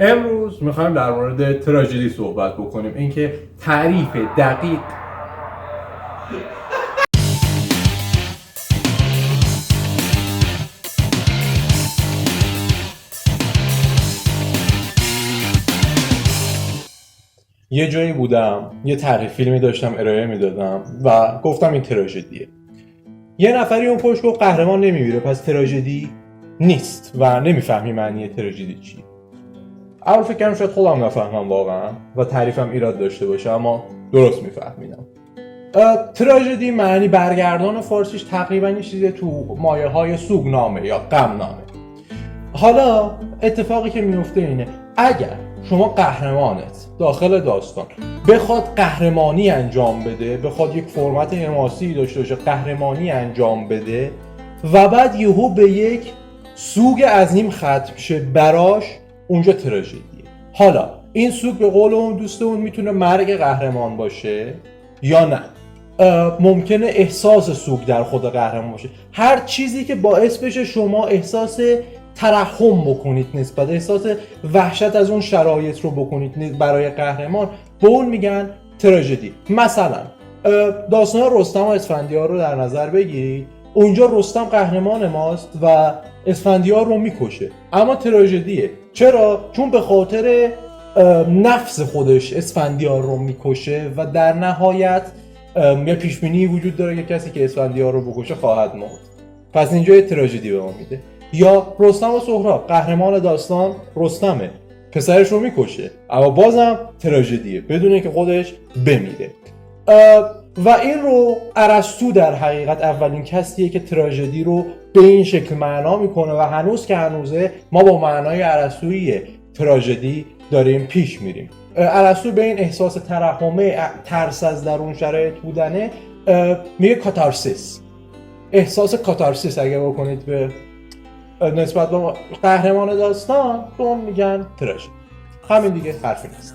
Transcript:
امروز میخوایم در مورد تراژدی صحبت بکنیم، اینکه تعریف دقیق یه جایی بودم، یه تعریف فیلمی داشتم ارائه میدادم و گفتم این تراژدیه. یه نفری اون پشت گفت قهرمان نمیمیره پس تراژدی نیست و نمیفهمی معنی تراژدی چی. اول فکر کردم شاید خودم نفهمم واقعا و تعریفم ایراد داشته باشه، اما درست میفهمیدم. تراژدی معنی برگردان فارسیش تقریبا یه چیزی تو مایه های سوگنامه یا غمنامه. حالا اتفاقی که میفته اینه اگر شما قهرمانت داخل داستان بخواد قهرمانی انجام بده، بخواد یک فرمت حماسی داشته باشه قهرمانی انجام بده و بعد یهو به یک سوگ عظیم ختم شه براش، اونجا تراژدیه. حالا این سوگ به قول اون دوستمون میتونه مرگ قهرمان باشه یا نه، ممکنه احساس سوگ در خود قهرمان باشه، هر چیزی که باعث بشه شما احساس ترحم بکنید نسبت، احساس وحشت از اون شرایط رو بکنید برای قهرمان، به اون میگن تراژدی. مثلا داستان رستم و اسفندیار رو در نظر بگیرید، اونجا رستم قهرمان ماست و اسفندیار رو میکشه، اما تراژدیه. چرا؟ چون به خاطر نفس خودش اسفندیار رو میکشه و در نهایت یه پیشبینی وجود داره که کسی که اسفندیار رو بکشه خواهد مرد، پس اینجا یه تراژدی به ما میده. یا رستم و سهراب، قهرمان داستان رستمه، پسرش رو میکشه اما بازم تراژدیه بدون اینکه خودش بمیره. و این رو ارسطو در حقیقت اولین کسیه که تراژدی رو به این شکل معنا میکنه و هنوز که هنوزه ما با معنای ارسطویی تراژدی داریم پیش میریم. ارسطو به این احساس ترحمه، ترس از درون شرایط بودنه میگه کاتارسیس. احساس کاتارسیس اگه بکنید به نسبت به قهرمان داستان، به اون میگن تراژدی. همین دیگه، حرفی نیست.